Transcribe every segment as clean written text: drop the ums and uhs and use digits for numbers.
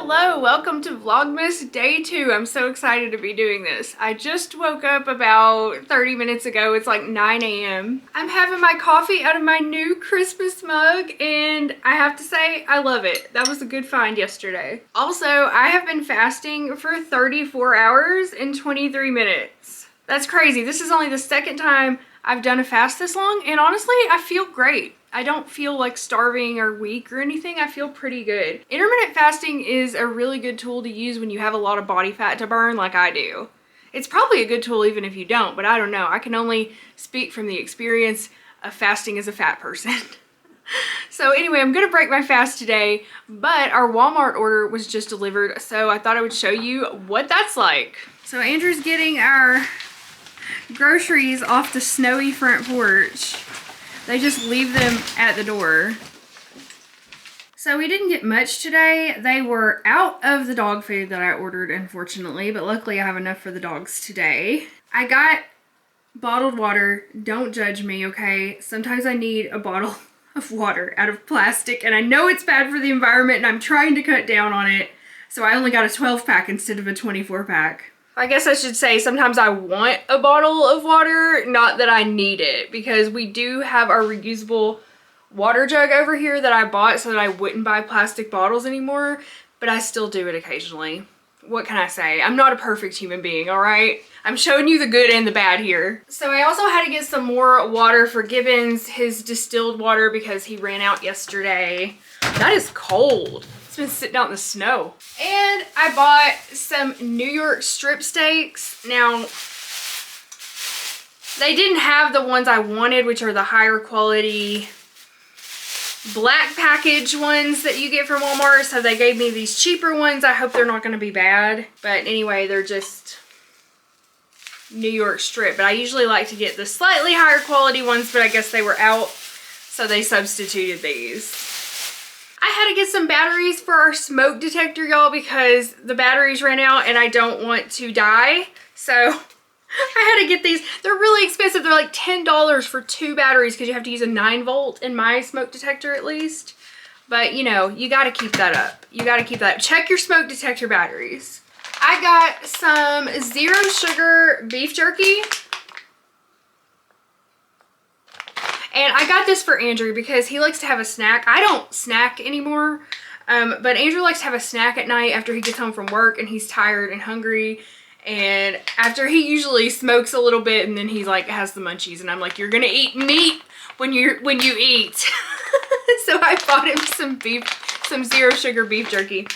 Hello, welcome to Vlogmas Day 2. I'm so excited to be doing this. I just woke up about 30 minutes ago. It's like 9 a.m. I'm having my coffee out of my new Christmas mug and I have to say I love it. That was a good find yesterday. Also, I have been fasting for 34 hours and 23 minutes. That's crazy. This is only the second time I've done a fast this long and honestly, I feel great. I don't feel like starving or weak or anything. I feel pretty good. Intermittent fasting is a really good tool to use when you have a lot of body fat to burn like I do. It's probably a good tool even if you don't, but I don't know. I can only speak from the experience of fasting as a fat person. So anyway, I'm gonna break my fast today, but our Walmart order was just delivered, so I thought I would show you what that's like. So Andrew's getting our groceries off the snowy front porch. They just leave them at the door. So we didn't get much today. They were out of the dog food that I ordered, unfortunately, but luckily I have enough for the dogs today. I got bottled water. Don't judge me, okay? Sometimes I need a bottle of water out of plastic, and I know it's bad for the environment, and I'm trying to cut down on it. So I only got a 12-pack instead of a 24-pack. I guess I should say sometimes I want a bottle of water, not that I need it, because we do have our reusable water jug over here that I bought so that I wouldn't buy plastic bottles anymore, but I still do it occasionally. What can I say? I'm not a perfect human being, all right? I'm showing you the good and the bad here. So I also had to get some more water for Gibbons, his distilled water, because he ran out yesterday. That is cold. It's been sitting out in the snow. And I bought some New York strip steaks. Now, they didn't have the ones I wanted, which are the higher quality black package ones that you get from Walmart. So they gave me these cheaper ones. I hope they're not going to be bad. But anyway, they're just New York strip. But I usually like to get the slightly higher quality ones, but I guess they were out, so they substituted these. I had to get some batteries for our smoke detector, y'all, because the batteries ran out and I don't want to die. So I had to get these. They're really expensive. They're like $10 for 2 batteries because you have to use a 9-volt in my smoke detector at least. But you know, you got to keep that up. You got to keep that up. Check your smoke detector batteries. I got some 0 sugar beef jerky. And I got this for Andrew because he likes to have a snack. I don't snack anymore, but Andrew likes to have a snack at night after he gets home from work and he's tired and hungry. And after he usually smokes a little bit and then he's like has the munchies and I'm like, you're gonna eat meat when you eat. So I bought him some 0 sugar beef jerky.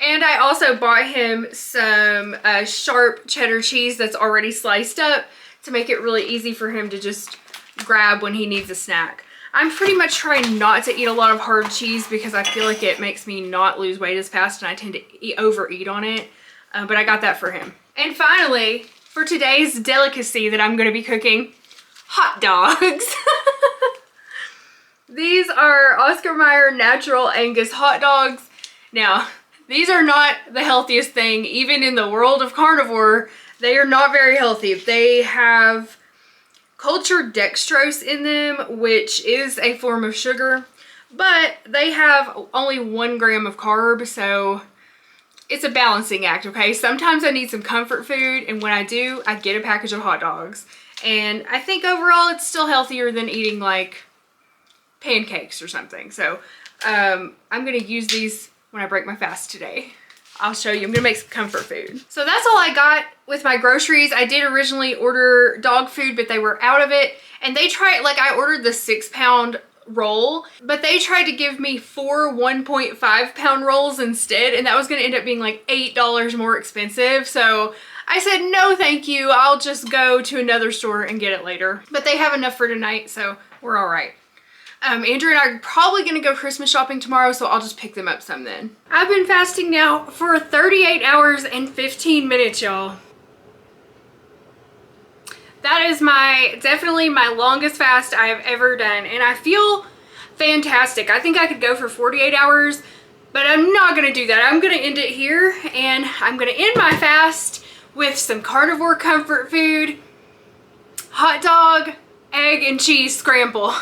And I also bought him some sharp cheddar cheese that's already sliced up to make it really easy for him to just grab when he needs a snack. I'm pretty much trying not to eat a lot of hard cheese because I feel like it makes me not lose weight as fast and I tend to overeat on it. But I got that for him. And finally, for today's delicacy that I'm going to be cooking, hot dogs. These are Oscar Mayer Natural Angus hot dogs. Now, these are not the healthiest thing. Even in the world of carnivore, they are not very healthy. They have cultured dextrose in them, which is a form of sugar, but they have only 1 gram of carb, so it's a balancing act, okay? Sometimes I need some comfort food, and when I do, I get a package of hot dogs. And I think overall it's still healthier than eating like pancakes or something. So I'm gonna use these when I break my fast today. I'll show you. I'm gonna make some comfort food. So that's all I got with my groceries. I did originally order dog food, but they were out of it. And they tried, like I ordered the 6-pound roll, but they tried to give me 4 1.5-pound rolls instead. And that was gonna end up being like $8 more expensive. So I said, no, thank you. I'll just go to another store and get it later. But they have enough for tonight, so we're all right. Andrew and I are probably gonna go Christmas shopping tomorrow, so I'll just pick them up some then. I've been fasting now for 38 hours and 15 minutes, y'all. That is definitely my longest fast I have ever done, and I feel fantastic. I think I could go for 48 hours, but I'm not gonna do that. I'm gonna end it here, and I'm gonna end my fast with some carnivore comfort food, hot dog, egg, and cheese scramble.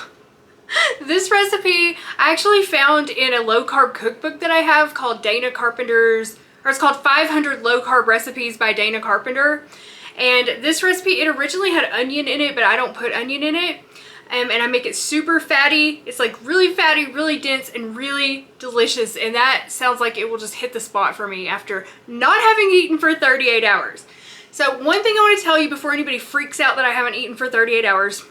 This recipe I actually found in a low carb cookbook that I have called Dana Carpenter's, or it's called 500 Low Carb Recipes by Dana Carpenter. And this recipe, it originally had onion in it, but I don't put onion in it. And I make it super fatty. It's like really fatty, really dense, and really delicious. And that sounds like it will just hit the spot for me after not having eaten for 38 hours. So one thing I want to tell you before anybody freaks out that I haven't eaten for 38 hours,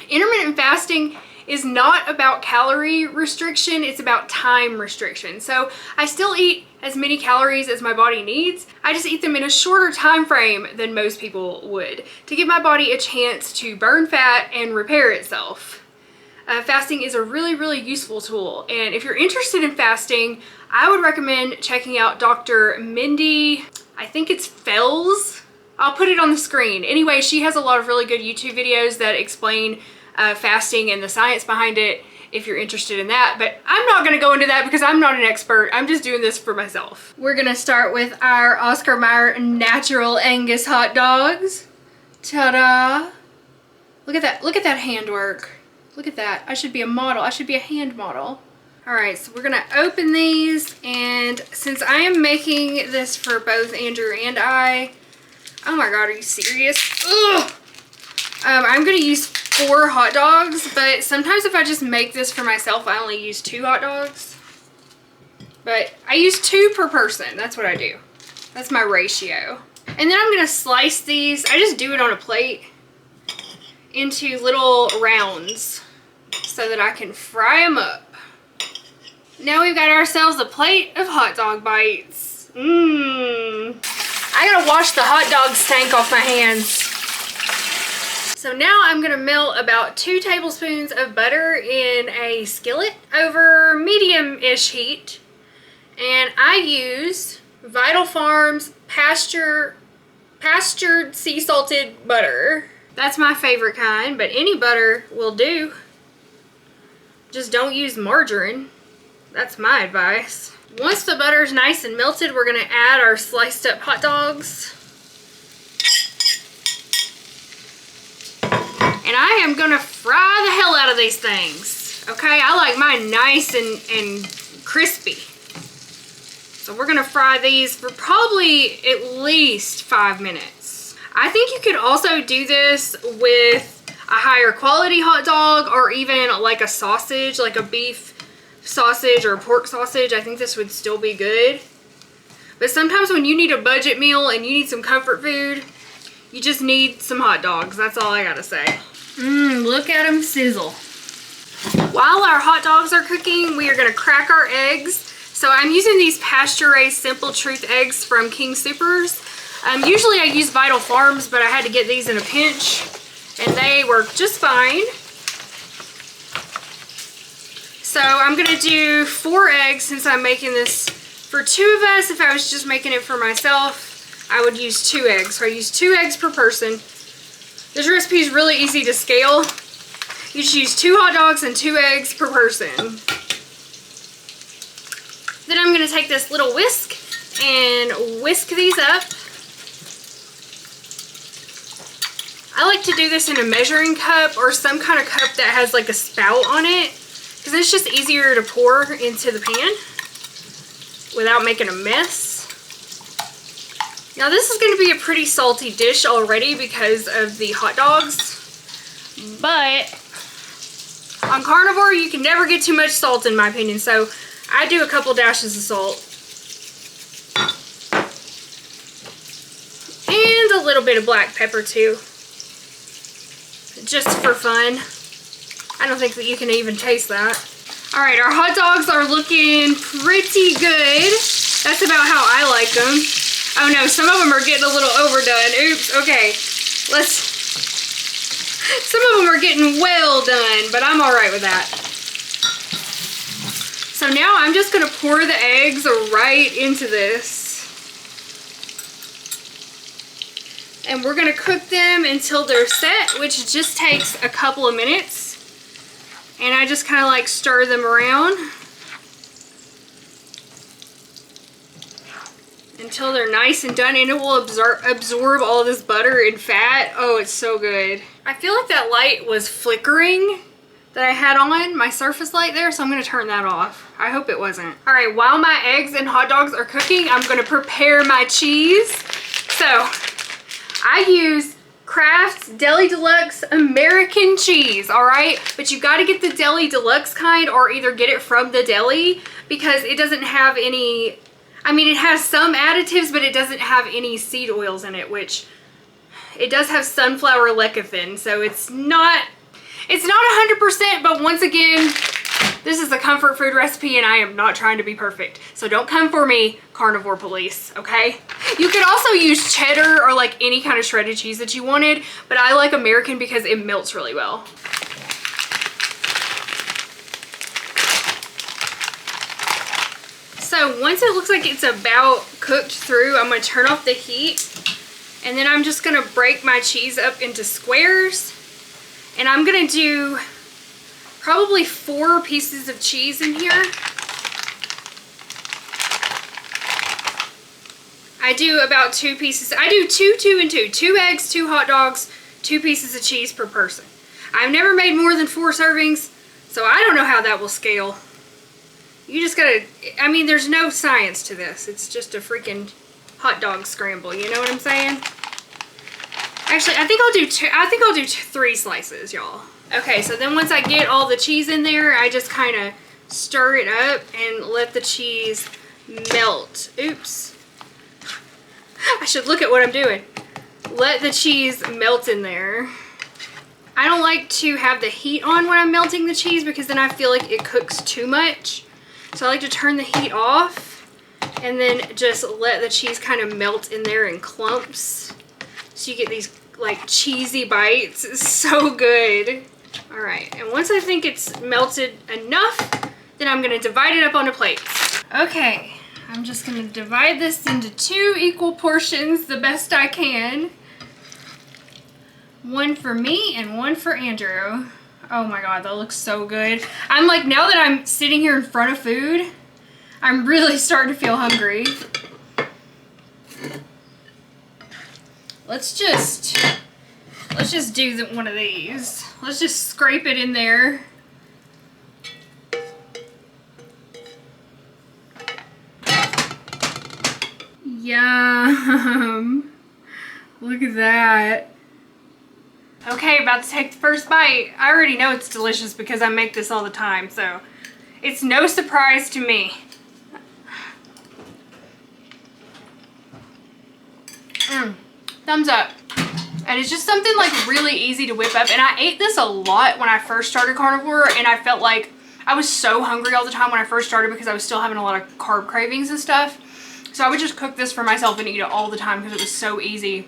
intermittent fasting is not about calorie restriction, it's about time restriction. So I still eat as many calories as my body needs. I just eat them in a shorter time frame than most people would to give my body a chance to burn fat and repair itself. Fasting is a really, really useful tool. And if you're interested in fasting, I would recommend checking out Dr. Mindy, I think it's Fells. I'll put it on the screen. Anyway, she has a lot of really good YouTube videos that explain fasting and the science behind it if you're interested in that, but I'm not gonna go into that because I'm not an expert. I'm just doing this for myself. We're gonna start with our Oscar Mayer natural Angus hot dogs. Ta-da! Look at that handwork. Look at that. I should be a model. I should be a hand model. All right, so we're gonna open these, and since I am making this for both Andrew and I, oh my God, are you serious? Ugh! I'm gonna use 4 hot dogs, but sometimes if I just make this for myself, I only use 2 hot dogs. But I use 2 per person. That's what I do. That's my ratio. And then I'm gonna slice these. I just do it on a plate into little rounds so that I can fry them up. Now we've got ourselves a plate of hot dog bites. I gotta wash the hot dog stank off my hands. So now I'm gonna melt about 2 tablespoons of butter in a skillet over medium-ish heat. And I use Vital Farms pastured sea salted butter. That's my favorite kind, but any butter will do. Just don't use margarine. That's my advice. Once the butter's nice and melted, we're gonna add our sliced up hot dogs. And I am gonna fry the hell out of these things. Okay, I like mine nice and crispy. So we're gonna fry these for probably at least 5 minutes. I think you could also do this with a higher quality hot dog, or even like a sausage, like a beef sausage or pork sausage. I think this would still be good. But sometimes when you need a budget meal and you need some comfort food, you just need some hot dogs. That's all I gotta say. Look at them sizzle. While our hot dogs are cooking, we are gonna crack our eggs. So I'm using these pasture-raised Simple Truth eggs from King Soopers. Usually I use Vital Farms, but I had to get these in a pinch, and they work just fine. So I'm gonna do 4 eggs since I'm making this for 2 of us. If I was just making it for myself, I would use 2 eggs. So I use 2 eggs per person. This recipe is really easy to scale. You just use 2 hot dogs and 2 eggs per person. Then I'm gonna take this little whisk and whisk these up. I like to do this in a measuring cup or some kind of cup that has like a spout on it, because it's just easier to pour into the pan without making a mess. Now this is going to be a pretty salty dish already because of the hot dogs, but on Carnivore you can never get too much salt in my opinion, so I do a couple dashes of salt. And a little bit of black pepper too, just for fun. I don't think that you can even taste that. Alright, our hot dogs are looking pretty good. That's about how I like them. Oh no, some of them are getting a little overdone. Oops, okay. Some of them are getting well done, but I'm alright with that. So now I'm just going to pour the eggs right into this. And we're going to cook them until they're set, which just takes a couple of minutes. And I just kind of like stir them around until they're nice and done, and it will absorb all this butter and fat. Oh, it's so good. I feel like that light was flickering, that I had on, my surface light there, so I'm gonna turn that off. I hope it wasn't. All right, while my eggs and hot dogs are cooking, I'm gonna prepare my cheese. So I use Kraft's Deli Deluxe American cheese, all right? But you gotta get the Deli Deluxe kind or either get it from the deli because it doesn't have any, I mean, it has some additives, but it doesn't have any seed oils in it, which it does have sunflower lecithin, so it's not 100%, but once again, this is a comfort food recipe and I am not trying to be perfect. So don't come for me, carnivore police, okay? You could also use cheddar or like any kind of shredded cheese that you wanted, but I like American because it melts really well. So once it looks like it's about cooked through, I'm gonna turn off the heat and then I'm just gonna break my cheese up into squares. And I'm gonna do probably 4 pieces of cheese in here. I do about 2 pieces. I do 2, 2, and 2. 2 eggs, 2 hot dogs, 2 pieces of cheese per person. I've never made more than 4 servings, so I don't know how that will scale. You just gotta, I mean, there's no science to this. It's just a freaking hot dog scramble, you know what I'm saying? Actually, I think I'll do 3 slices, y'all. Okay, so then once I get all the cheese in there, I just kind of stir it up and let the cheese melt. Oops. I should look at what I'm doing. Let the cheese melt in there. I don't like to have the heat on when I'm melting the cheese because then I feel like it cooks too much. So I like to turn the heat off and then just let the cheese kind of melt in there in clumps. So you get these like cheesy bites. It's so good. All right, and once I think it's melted enough, then I'm gonna divide it up onto plates. Okay, I'm just gonna divide this into 2 equal portions the best I can. 1 for me and 1 for Andrew. Oh my God, that looks so good. I'm like, now that I'm sitting here in front of food, I'm really starting to feel hungry. Let's just do one of these. Let's just scrape it in there. Yum. Look at that. Okay, about to take the first bite. I already know it's delicious because I make this all the time, so it's no surprise to me. Thumbs up. And it's just something like really easy to whip up. And I ate this a lot when I first started carnivore, and I felt like I was so hungry all the time when I first started because I was still having a lot of carb cravings and stuff. So I would just cook this for myself and eat it all the time because it was so easy.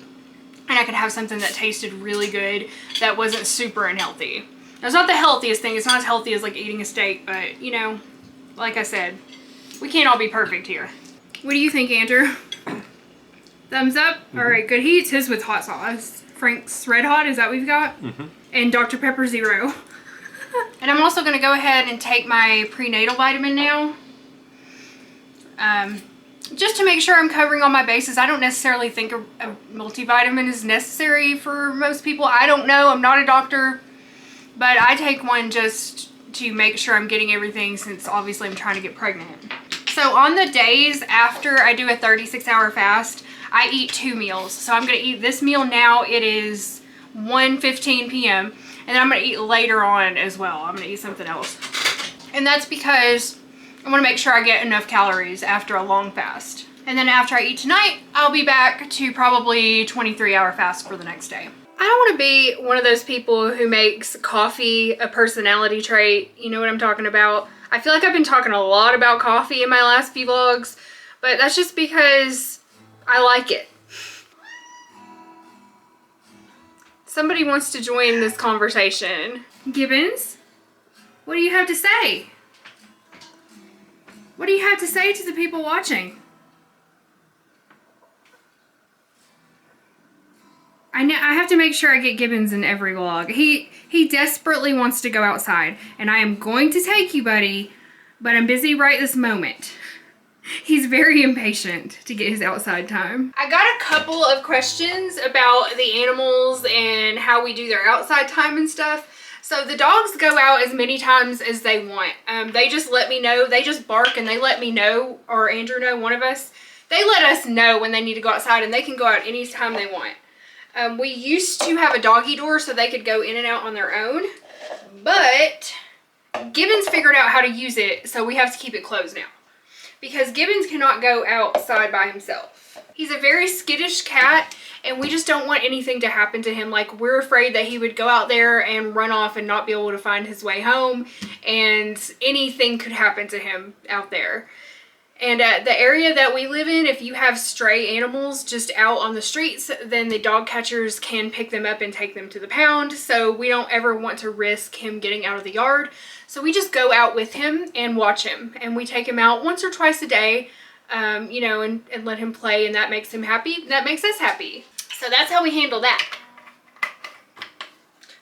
And I could have something that tasted really good that wasn't super unhealthy. Now, it's not the healthiest thing. It's not as healthy as like eating a steak, but you know, like I said, we can't all be perfect here. What do you think, Andrew? Thumbs up? All right, good. He eats his with hot sauce. Frank's Red Hot, is that what we've got? And Dr. Pepper Zero. And I'm also gonna go ahead and take my prenatal vitamin now. Just to make sure I'm covering all my bases. I don't necessarily think a multivitamin is necessary for most people. I don't know, I'm not a doctor, but I take one just to make sure I'm getting everything since obviously I'm trying to get pregnant. So on the days after I do a 36-hour fast, I eat 2 meals. So I'm gonna eat this meal now. It is 1:15 p.m. and then I'm gonna eat later on as well. I'm gonna eat something else. And that's because I wanna make sure I get enough calories after a long fast. And then after I eat tonight, I'll be back to probably 23-hour fast for the next day. I don't wanna be one of those people who makes coffee a personality trait. You know what I'm talking about? I feel like I've been talking a lot about coffee in my last few vlogs, but that's just because I like it. Somebody wants to join this conversation. Gibbons, what do you have to say? What do you have to say to the people watching? I have to make sure I get Gibbons in every vlog. He desperately wants to go outside, and I am going to take you, buddy, but I'm busy right this moment. He's very impatient to get his outside time. I got a couple of questions about the animals and how we do their outside time and stuff. So the dogs go out as many times as they want. They just let me know. They just bark and they let me know, or Andrew know, one of us. They let us know when they need to go outside, and they can go out anytime they want. We used to have a doggy door so they could go in and out on their own, but Gibbons figured out how to use it, so we have to keep it closed now. Because Gibbons cannot go outside by himself. He's a very skittish cat, and we just don't want anything to happen to him. Like, we're afraid that he would go out there and run off and not be able to find his way home, and anything could happen to him out there. And the area that we live in, if you have stray animals just out on the streets, then the dog catchers can pick them up and take them to the pound. So we don't ever want to risk him getting out of the yard. So we just go out with him and watch him. And we take him out once or twice a day, you know, and let him play. And that makes him happy. That makes us happy. So that's how we handle that.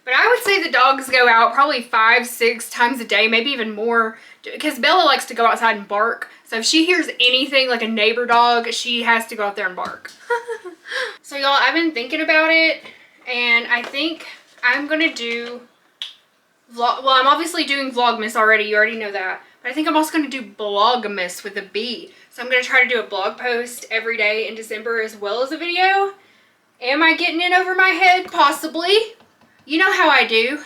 But I would say the dogs go out probably 5-6 times a day, maybe even more, because Bella likes to go outside and bark. So if she hears anything like a neighbor dog, she has to go out there and bark. So y'all, I've been thinking about it, and I think I'm gonna do well, I'm obviously doing Vlogmas already, you already know that, but I think I'm also gonna do Blogmas with a B. So I'm gonna try to do a blog post every day in December as well as a video. Am I getting in over my head? Possibly. You know how I do.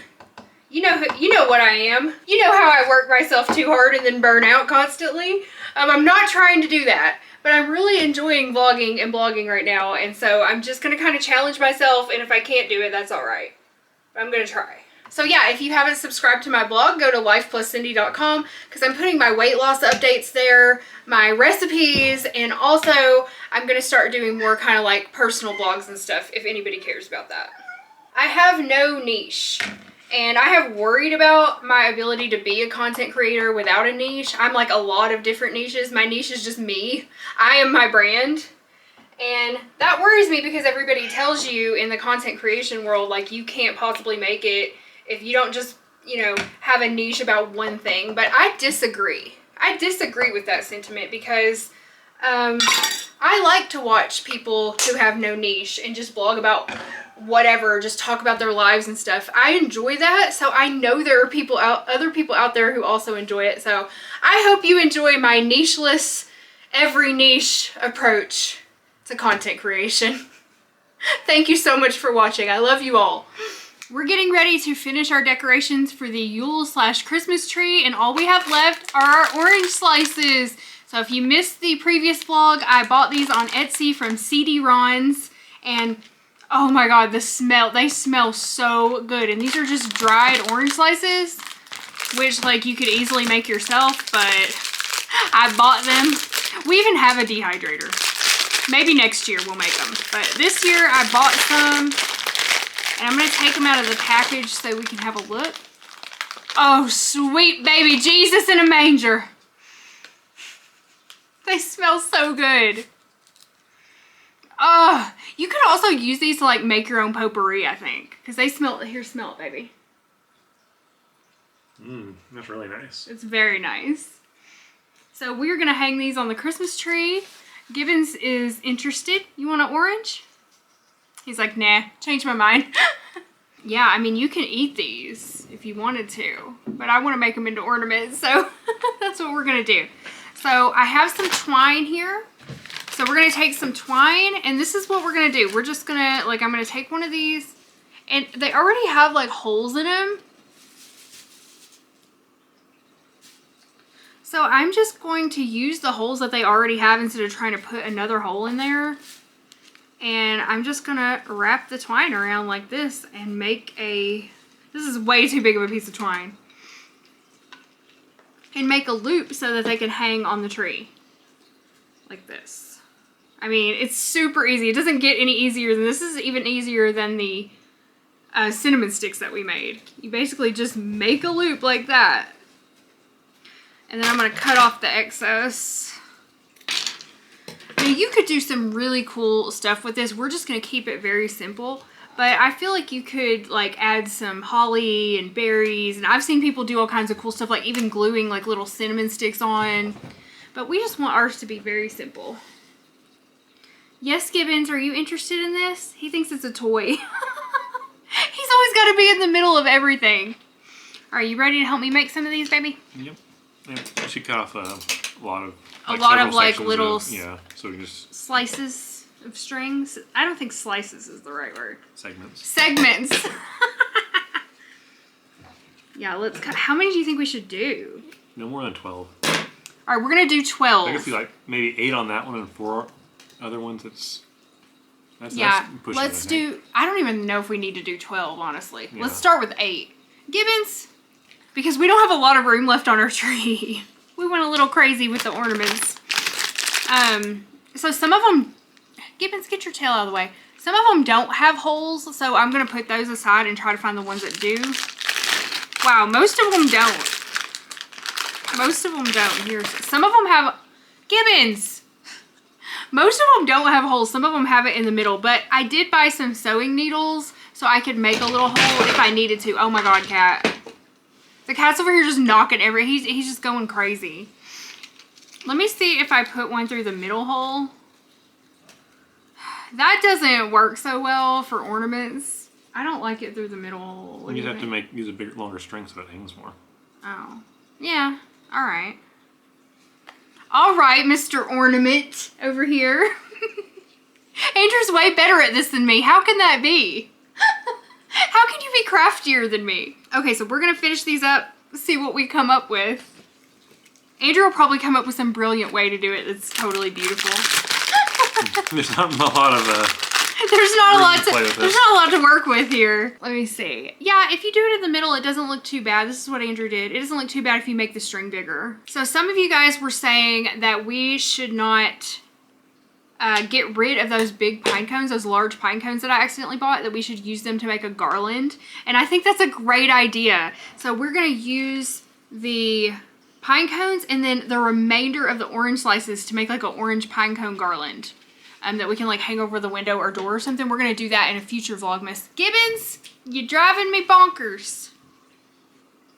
You know what I am. You know how I work myself too hard and then burn out constantly. I'm not trying to do that, but I'm really enjoying vlogging and blogging right now, and so I'm just going to kind of challenge myself, and if I can't do it, that's alright. I'm going to try. So yeah, if you haven't subscribed to my blog, go to lifepluscindy.com, because I'm putting my weight loss updates there, my recipes, and also I'm going to start doing more kind of like personal blogs and stuff if anybody cares about that. I have no niche. And I have worried about my ability to be a content creator without a niche. I'm like a lot of different niches. My niche is just me. I am my brand. And that worries me because everybody tells you in the content creation world, like, you can't possibly make it if you don't just, you know, have a niche about one thing. But I disagree. I disagree with that sentiment because I like to watch people who have no niche and just blog about whatever, just talk about their lives and stuff. I enjoy that, so I know there are other people out there who also enjoy it. So I hope you enjoy my nicheless, every niche approach to content creation. Thank you so much for watching. I love you all. We're getting ready to finish our decorations for the Yule/Christmas tree, and all we have left are our orange slices. So if you missed the previous vlog, I bought these on Etsy from CD-Rons, and oh my god, the smell, they smell so good. And these are just dried orange slices, which like you could easily make yourself, but I bought them. We even have a dehydrator. Maybe next year we'll make them. But this year I bought some, and I'm going to take them out of the package so we can have a look. Oh, sweet baby Jesus in a manger. They smell so good. Oh, you could also use these to like make your own potpourri, I think. Because they smell, here, smell it, baby. That's really nice. It's very nice. So we're going to hang these on the Christmas tree. Gibbons is interested. You want an orange? He's like, nah, changed my mind. Yeah, I mean, you can eat these if you wanted to. But I want to make them into ornaments, so that's what we're going to do. So I have some twine here. So we're going to take some twine, and this is what we're going to do. We're just going to, like, I'm going to take one of these, and they already have, like, holes in them. So I'm just going to use the holes that they already have instead of trying to put another hole in there. And I'm just going to wrap the twine around like this and make a, this is way too big of a piece of twine. And make a loop so that they can hang on the tree. Like this. I mean, it's super easy. It doesn't get any easier than this. This is even easier than the cinnamon sticks that we made. You basically just make a loop like that. And then I'm going to cut off the excess. Now, you could do some really cool stuff with this. We're just going to keep it very simple. But I feel like you could like add some holly and berries. And I've seen people do all kinds of cool stuff, like even gluing like little cinnamon sticks on. But we just want ours to be very simple. Yes, Gibbons, are you interested in this? He thinks it's a toy. He's always got to be in the middle of everything. Are you ready to help me make some of these, baby? Yep. You should cut off a lot of little yeah, so we just slices of strings. I don't think slices is the right word. Segments. Yeah, let's cut. How many do you think we should do? No more than 12. All right, we're gonna do 12. I guess we like maybe 8 on that one and 4 other ones. That's pushing, let's do. I don't even know if we need to do 12, honestly. Yeah. Let's start with 8. Gibbons, because we don't have a lot of room left on our tree. We went a little crazy with the ornaments. So some of them, Gibbons, get your tail out of the way. Some of them don't have holes, so I'm gonna put those aside and try to find the ones that do. Wow, most of them don't. Most of them don't. Here, some of them have, Gibbons! Most of them don't have holes. Some of them have it in the middle, but I did buy some sewing needles so I could make a little hole if I needed to. Oh my God, cat. The cat's over here just knocking he's just going crazy. Let me see if I put one through the middle hole. That doesn't work so well for ornaments. I don't like it through the middle hole. You have to use a bigger, longer string so it hangs more. Oh. Yeah. All right. All right, Mr. Ornament over here. Andrew's way better at this than me. How can that be? How can you be craftier than me? Okay, so we're going to finish these up, see what we come up with. Andrew will probably come up with some brilliant way to do it that's totally beautiful. There's not a lot of there's not a lot to work with here. Let me see. Yeah, if you do it in the middle, it doesn't look too bad. This is what Andrew did. It doesn't look too bad if you make the string bigger. So some of you guys were saying that we should not get rid of those big pine cones, those large pine cones that I accidentally bought, that we should use them to make a garland. And I think that's a great idea. So we're gonna use the pine cones and then the remainder of the orange slices to make like an orange pine cone garland. That we can like hang over the window or door or something. We're gonna do that in a future Vlogmas. Gibbons, you're driving me bonkers.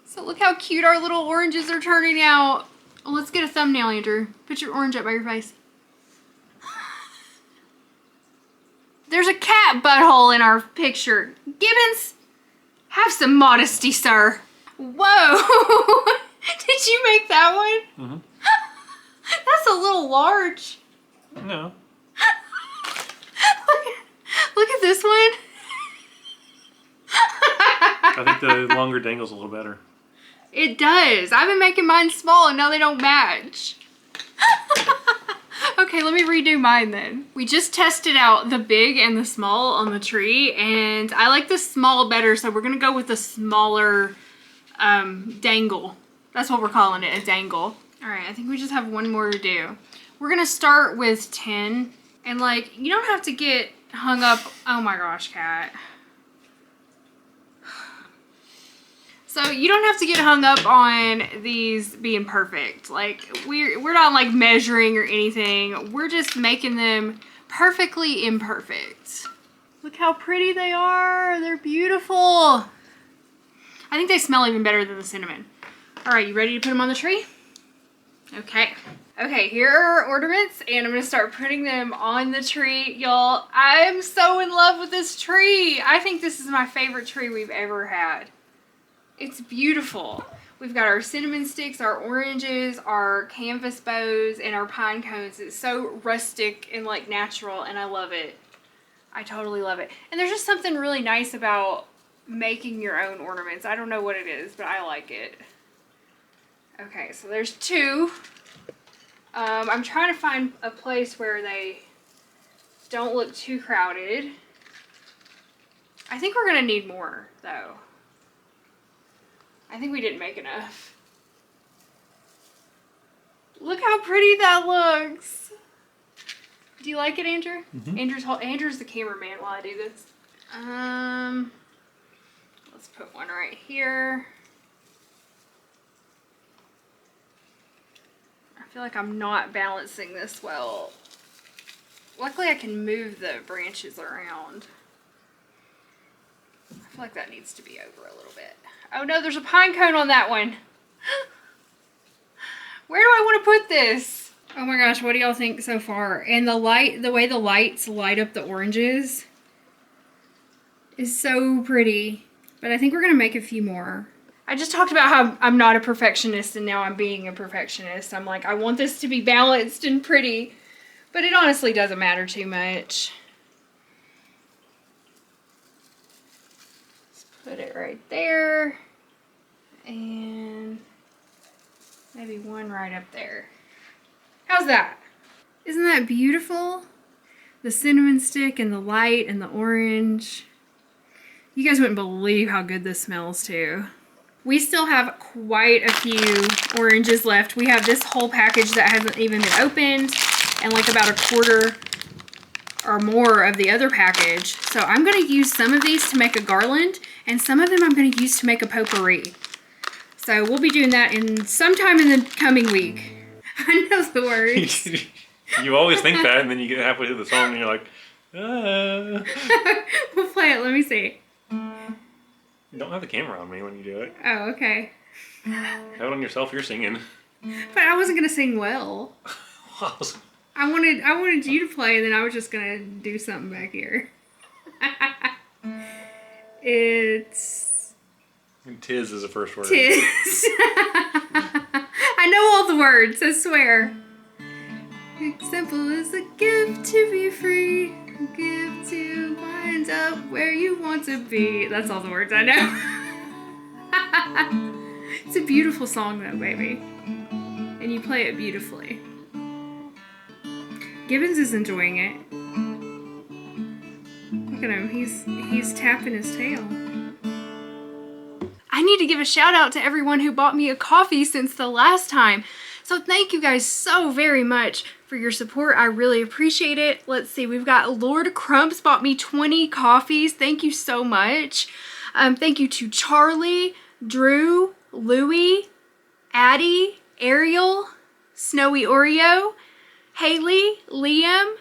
So look how cute our little oranges are turning out. Oh, let's get a thumbnail, Andrew. Put your orange up by your face. There's a cat butthole in our picture. Gibbons, have some modesty, sir. Whoa, did you make that one? Mm-hmm. That's a little large. No. Look at this one. I think the longer dangle's a little better. It does. I've been making mine small and now they don't match. Okay, let me redo mine then. We just tested out the big and the small on the tree and I like the small better, so we're gonna go with the smaller dangle. That's what we're calling it, a dangle. All right, I think we just have one more to do. We're gonna start with 10 and like, you don't have to get hung up. Oh my gosh, cat. So you don't have to get hung up on these being perfect. Like we're not like measuring or anything. We're just making them perfectly imperfect. Look how pretty they are. They're beautiful. I think they smell even better than the cinnamon. All right, you ready to put them on the tree? Okay. Okay, here are our ornaments and I'm gonna start putting them on the tree. Y'all, I am so in love with this tree. I think this is my favorite tree we've ever had. It's beautiful. We've got our cinnamon sticks, our oranges, our canvas bows, and our pine cones. It's so rustic and like natural and I love it. I totally love it. And there's just something really nice about making your own ornaments. I don't know what it is, but I like it. Okay, so there's 2. I'm trying to find a place where they don't look too crowded. I think we're gonna need more though. I think we didn't make enough. Look how pretty that looks. Do you like it, Andrew? Mm-hmm. Andrew's the cameraman while I do this. Let's put one right here. I feel like I'm not balancing this well. Luckily I can move the branches around. I feel like that needs to be over a little bit. Oh no, there's a pine cone on that one. Where do I want to put this? Oh my gosh, what do y'all think so far? And the way the lights light up the oranges is so pretty. But I think we're gonna make a few more. I just talked about how I'm not a perfectionist and now I'm being a perfectionist. I'm like, I want this to be balanced and pretty, but it honestly doesn't matter too much. Let's put it right there and maybe one right up there. How's that? Isn't that beautiful? The cinnamon stick and the light and the orange. You guys wouldn't believe how good this smells too. We still have quite a few oranges left. We have this whole package that hasn't even been opened and like about a quarter or more of the other package. So I'm gonna use some of these to make a garland and some of them I'm gonna use to make a potpourri. So we'll be doing that in sometime in the coming week. I know the words. You always think that and then you get halfway through the song and you're like, ah. We'll play it, let me see. You don't have the camera on me when you do it. Oh, okay. Have it on yourself, you're singing. But I wasn't gonna sing well. I wanted you to play and then I was just gonna do something back here. It's... Tis is the first word. Tis. I know all the words, I swear. It's simple as a gift to be free. A gift to wind up where you want to be. That's all the words I know. It's a beautiful song though, baby. And you play it beautifully. Gibbons is enjoying it. Look at him, he's tapping his tail. I need to give a shout out to everyone who bought me a coffee since the last time. So thank you guys so very much for your support. I really appreciate it. Let's see, we've got Lord Crumps bought me 20 coffees. Thank you so much. Thank you to Charlie, Drew, Louie, Addie, Ariel, Snowy Oreo, Haley, Liam,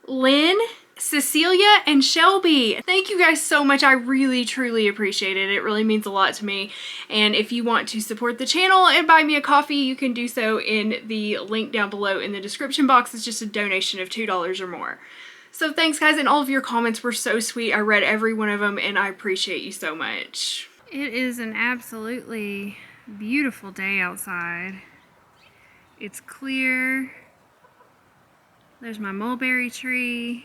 Lynn, Cecilia, and Shelby. Thank you guys so much. I really, truly appreciate it. It really means a lot to me. And if you want to support the channel and buy me a coffee, you can do so in the link down below in the description box. It's just a donation of $2 or more. So thanks guys, and all of your comments were so sweet. I read every one of them and I appreciate you so much. It is an absolutely beautiful day outside. It's clear. There's my mulberry tree.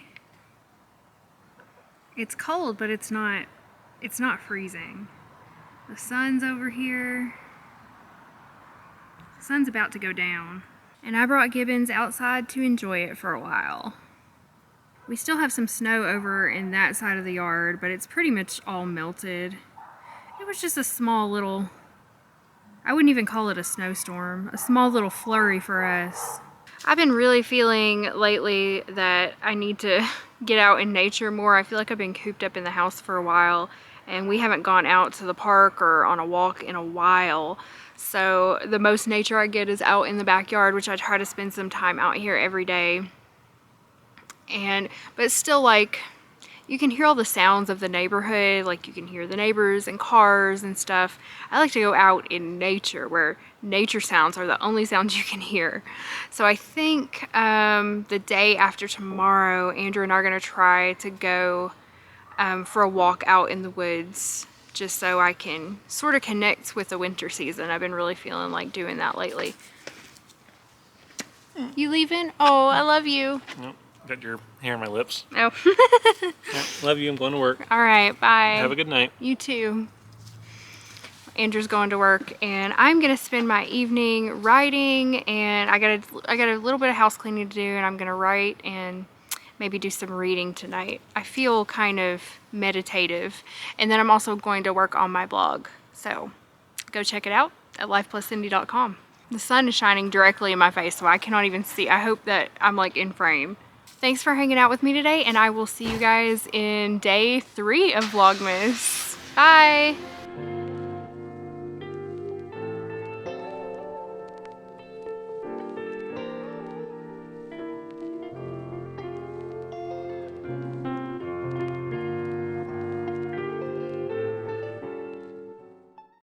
It's cold, but it's not freezing. The sun's over here. The sun's about to go down. And I brought Gibbons outside to enjoy it for a while. We still have some snow over in that side of the yard, but it's pretty much all melted. It was just a small little, I wouldn't even call it a snowstorm, a small little flurry for us. I've been really feeling lately that I need to get out in nature more. I feel like I've been cooped up in the house for a while and we haven't gone out to the park or on a walk in a while. So the most nature I get is out in the backyard, which I try to spend some time out here every day. But it's still like, you can hear all the sounds of the neighborhood, like you can hear the neighbors and cars and stuff. I like to go out in nature where nature sounds are the only sounds you can hear. So I think the day after tomorrow, Andrew and I are gonna try to go for a walk out in the woods just so I can sort of connect with the winter season. I've been really feeling like doing that lately. You leaving? Oh, I love you. Nope. Got your hair on my lips. Oh. Yep, love you. I'm going to work. All right. Bye. Have a good night. You too. Andrew's going to work and I'm going to spend my evening writing, and I got a little bit of house cleaning to do, and I'm going to write and maybe do some reading tonight. I feel kind of meditative, and then I'm also going to work on my blog. So go check it out at lifepluscindy.com. The sun is shining directly in my face, so I cannot even see. I hope that I'm like in frame. Thanks for hanging out with me today, and I will see you guys in day 3 of Vlogmas. Bye!